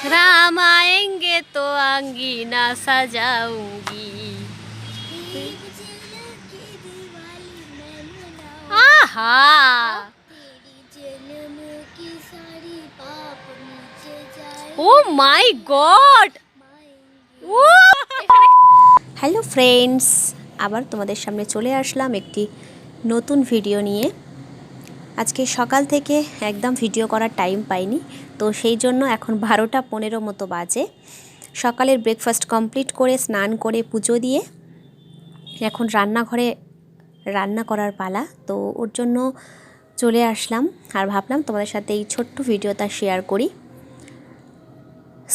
राम आएंगे तो अंगीना सजाऊंगी। आहा, oh my God. Hello friends, আবার তোমাদের সামনে চলে আসলাম একটি নতুন ভিডিও নিয়ে। আজকে সকাল থেকে একদম ভিডিও করার টাইম পাইনি, তো সেই জন্য এখন 12টা 15 মতো বাজে। সকালের ব্রেকফাস্ট কমপ্লিট করে স্নান করে পুজো দিয়ে এখন রান্নাঘরে রান্না করার পালা। তো ওর জন্য চলে আসলাম আর ভাবলাম তোমাদের সাথে এই ছোট্ট ভিডিওটা শেয়ার করি।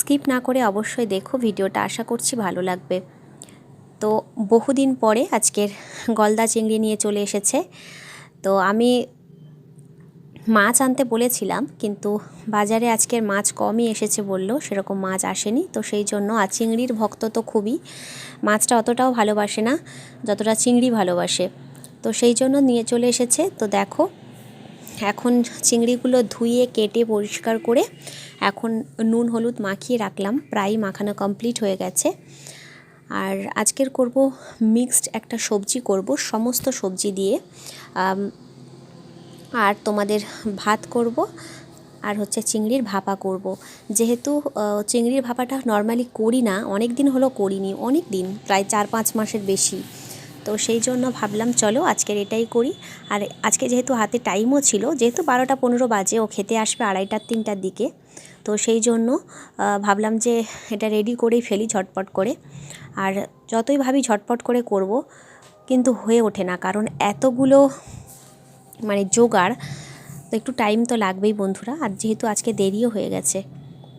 স্কিপ না করে অবশ্যই দেখো ভিডিওটা, আশা করছি ভালো লাগবে। তো বহুদিন পরে আজকের গলদা চিংড়ি নিয়ে চলে এসেছে। তো আমি মাছ আনতে বলেছিলাম, কিন্তু বাজারে আজকের মাছ কমই এসেছে বললো, সেরকম মাছ আসেনি। তো সেই জন্য আর চিংড়ির ভক্ত তো খুবই, মাছটা অতটাও ভালোবাসে না যতটা চিংড়ি ভালোবাসে। তো সেই জন্য নিয়ে চলে এসেছে। তো দেখো এখন চিংড়িগুলো ধুয়ে কেটে পরিষ্কার করে এখন নুন হলুদ মাখিয়ে রাখলাম, প্রায় মাখানো কমপ্লিট হয়ে গেছে। আর আজকের করব মিক্সড একটা সবজি করব, সমস্ত সবজি দিয়ে। আর তোমাদের ভাত করব, আর হচ্ছে চিংড়ির ভাপা করব। যেহেতু চিংড়ির ভাপাটা নর্মালি করি না, অনেক দিন হলো করিনি, অনেক দিন, প্রায় 4-5 মাসের বেশি। তো সেই জন্য ভাবলাম চলো আজকের এটাই করি। আর আজকে যেহেতু হাতে টাইমও ছিল, যেহেতু 12টা 15 বাজে, ও খেতে আসবে 2:30-3টার দিকে, তো সেই জন্য ভাবলাম যে এটা রেডি করেই ফেলি ঝটপট করে। আর যতই ভাবি ঝটপট করে করব, কিন্তু হয়ে ওঠে না, কারণ এতগুলো মানে জোগাড়, তো একটু টাইম তো লাগবেই বন্ধুরা। আর যেহেতু আজকে দেরিও হয়ে গেছে,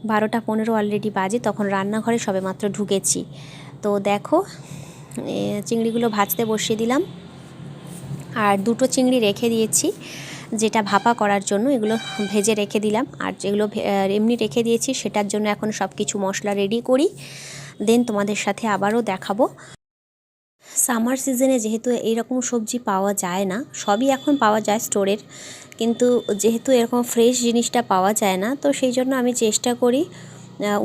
12টা 15 অলরেডি বাজে, তখন রান্নাঘরে সবেমাত্র ঢুকেছি। তো দেখো চিংড়িগুলো ভাজতে বসিয়ে দিলাম, আর 2টো চিংড়ি রেখে দিয়েছি যেটা ভাপা করার জন্য, এগুলো ভেজে রেখে দিলাম। আর যেগুলো এমনি রেখে দিয়েছি সেটার জন্য এখন সব কিছু মশলা রেডি করি, দেন তোমাদের সাথে আবারও দেখাবো। সামার সিজনে যেহেতু এইরকম সবজি পাওয়া যায় না, সবই এখন পাওয়া যায় স্টোরের, কিন্তু যেহেতু এরকম ফ্রেশ জিনিসটা পাওয়া যায় না, তো সেই জন্য আমি চেষ্টা করি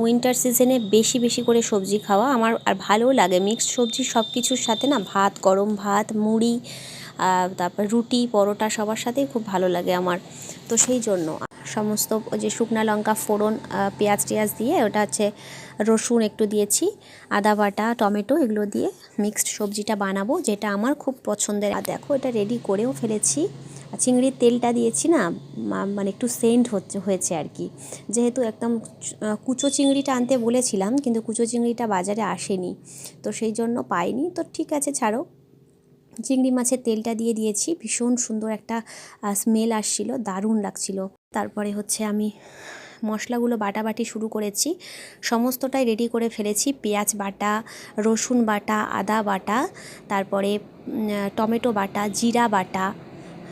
উইন্টার সিজনে বেশি বেশি করে সবজি খাওয়া। আমার আর ভালোও লাগে মিক্সড সবজি সব কিছুর সাথে, না ভাত, গরম ভাত, মুড়ি, তারপর রুটি, পরোটা, সবার সাথেই খুব ভালো লাগে আমার। তো সেই জন্য সমস্ত যে শুকনা লঙ্কা ফোড়ন, পেঁয়াজ টিয়াজ দিয়ে, ওটা হচ্ছে রসুন একটু দিয়েছি, আদা বাটা, টমেটো, এগুলো দিয়ে মিক্সড সবজিটা বানাবো, যেটা আমার খুব পছন্দের। আর দেখো এটা রেডি করেও ফেলেছি। চিংড়ির তেলটা দিয়েছি না, মানে একটু সেন্ট হয়েছে আর কি। যেহেতু একদম কুচো চিংড়িটা আনতে বলেছিলাম, কিন্তু কুচো চিংড়িটা বাজারে আসেনি, তো সেই জন্য পাইনি। তো ঠিক আছে, ছাড়ো। চিংড়ি মাছের তেলটা দিয়ে দিয়েছি, ভীষণ সুন্দর একটা স্মেল আসছিল, দারুণ লাগছিল। তারপরে হচ্ছে আমি মশলাগুলো বাটাবাটি শুরু করেছি, সমস্তটাই রেডি করে ফেলেছি। পেঁয়াজ বাটা, রসুন বাটা, আদা বাটা, তারপরে টমেটো বাটা, জিরা বাটা,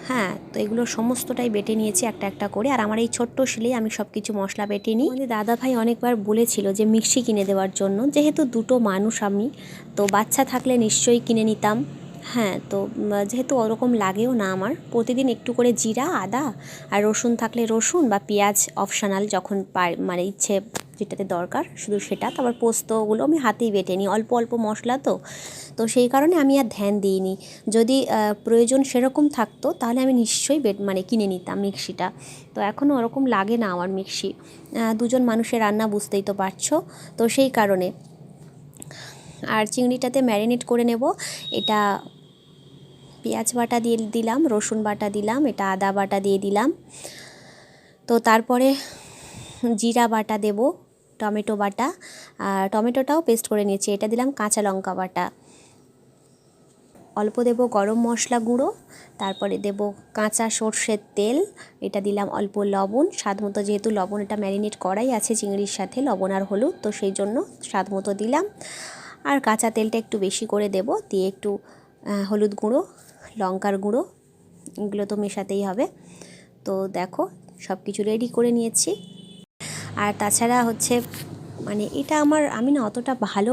হ্যাঁ, তো এগুলো সমস্তটাই বেটে নিয়েছি একটা একটা করে। আর আমার এই ছোট্ট শিলেই আমি সব কিছু মশলা বেটে নিই। আমাদের দাদা ভাই অনেকবার বলেছিল যে মিক্সি কিনে দেওয়ার জন্য, যেহেতু 2টো মানুষ আমি, তো বাচ্চা থাকলে নিশ্চয়ই কিনে নিতাম। হ্যাঁ, তো যেহেতু ওরকম লাগেও না আমার, প্রতিদিন একটু করে জিরা, আদা আর রসুন থাকলে রসুন, বা পেঁয়াজ অপশনাল, যখন মানে ইচ্ছে যেটাতে দরকার শুধু সেটা। তারপর পোস্তগুলো আমি হাতেই বেটে নিই, অল্প অল্প মশলা তো, তো সেই কারণে আমি আর ধ্যান দিইনি। যদি প্রয়োজন সেরকম থাকতো তাহলে আমি নিশ্চয়ই মানে কিনে নিতাম মিক্সিটা। তো এখনও ওরকম লাগে না আমার মিক্সি, 2জন মানুষের রান্না বুঝতেই তো পারছো, তো সেই কারণে। আর চিংড়িটাতে ম্যারিনেট করে নেব, এটা পেঁয়াজ বাটা দিয়ে দিলাম, রসুন বাটা দিলাম, এটা আদা বাটা দিয়ে দিলাম। তো তারপরে জিরা বাটা দেব, টমেটো বাটা, আর টমেটোটাও পেস্ট করে নিয়েছি, এটা দিলাম কাঁচা লঙ্কা বাটা, অল্প দেব গরম মশলা গুঁড়ো, তারপরে দেব কাঁচা সর্ষের তেল, এটা দিলাম অল্প লবণ, স্বাদ মতো, যেহেতু লবণ এটা ম্যারিনেট করাই আছে চিংড়ির সাথে, লবণ আর হলুদ, তো সেই জন্য স্বাদ মতো দিলাম। আর কাঁচা তেলটা একটু বেশি করে দেব, দিয়ে একটু হলুদ গুঁড়ো, লঙ্কার গুঁড়ো, এগুলো তো মেশাতেই হবে। তো দেখো সব কিছু রেডি করে নিয়েছি। আর তাছাড়া হচ্ছে মানে এটা আমি না অতটা ভালো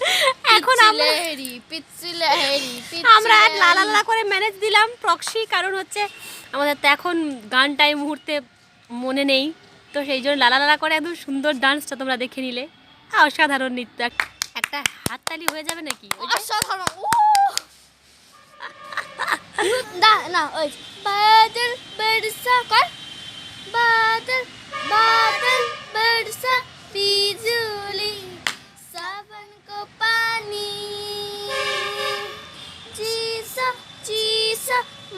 এখন আমরা পিচ্ছি লেহেরি আমরা এক লালা লালা করে ম্যানেজ দিলাম প্রক্সি, কারণ হচ্ছে আমাদের তো এখন গানটা এই মুহূর্তে মনে নেই, তো সেই জন্য লালা লালা করে একদম সুন্দর ডান্সটা তোমরা দেখে নিলে। অসাধারণ নৃত্য, একটা হাততালি হয়ে যাবে নাকি? অসাধারণ। না না ওই বাদল বরসা কর, বাদল বাদল बरसा बिजली सावन को पानी जीसा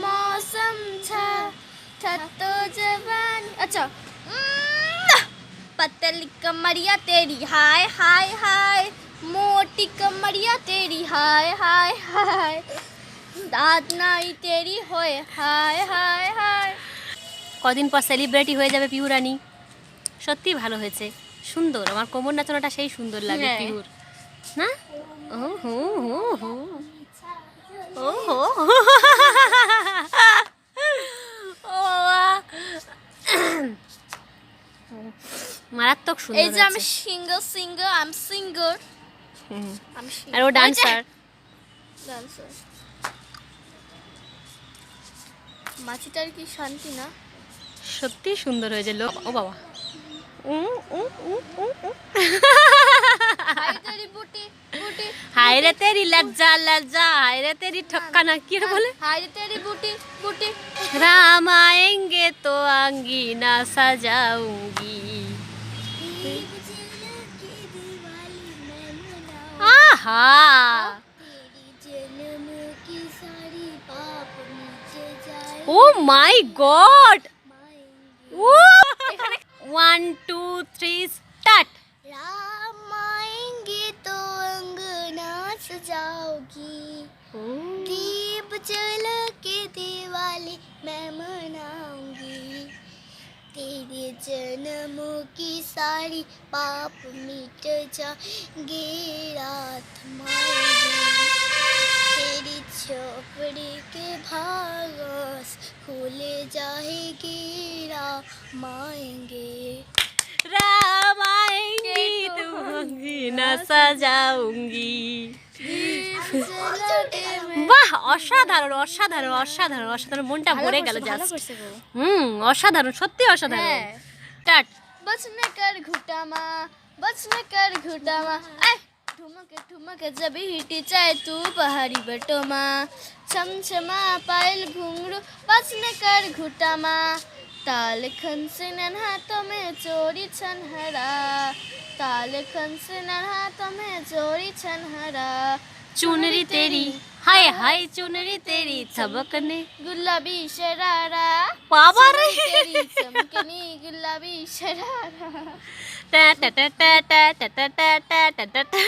मौसम था तो जवानी। अच्छा पतली कमरिया तेरी हाय हाय हाय, मोटी कमरिया तेरी हाय हाय हाय, दाद नाई तेरी होए हाय हाय हाय। কদিন পর সেলিব্রিটি হয়ে যাবে পিহু রানী। সত্যি ভালো হয়েছে, সুন্দর। আমার কোমর নাচানোটা সেই সুন্দর লাগে পিহুর, না? ও হো হো হো ও হো ও মারাত্মক সুন্দর। এই যে আমি সিঙ্গার আমি সিঙ্গার আর ও ডান্সার। মাছিটার কি শান্তি না, সত্যি সুন্দর হয়েছে লোক। ও বাবা हाय रे तेरी लज्जा लज्जा, हाय रे तेरी ठक्काना, की बोले? हाय रे तेरी बूटी बूटी, राम आएंगे तो अंगीना सजाऊंगी। आहा oh my God, 1 2 3 start. Ram आएंगे तो अंगना सजाओगी, दीप जला के दिवाली मैं मनाऊंगी, तेरे जन्मों की सारी पाप मिट जाएंगे, रात माएंगे तेरी चौपड़ी के भागस खुले जाएगी, राम आएंगे राम आएंगे तो अंगीना सजाऊंगी। বাহ, অসাধারণ অসাধারণ অসাধারণ অসাধারণ, মনটা ভরে গেল জাস্ট। অসাধারণ, সত্যি অসাধারণ। স্টার্ট। बचने कर घुटामा, बचने कर घुटामा, ठुमके ठुमके जब हिटी चाहे तू पहाड़ी बटोमा, छमछमा पायल घुंघरू बचने कर घुटामा, ताल खन से नन हाथों में चोरी छनहरा, ताल खन से नन हाथों में चोरी छनहरा, चुनरी तेरी हाय हाय, चुनरी तेरी थबकने गुलाबी शरारा, बाबा रे तेरी चमकनी गुलाबी शरारा। टा टा टा टा टा टा टा टा टा टा टा।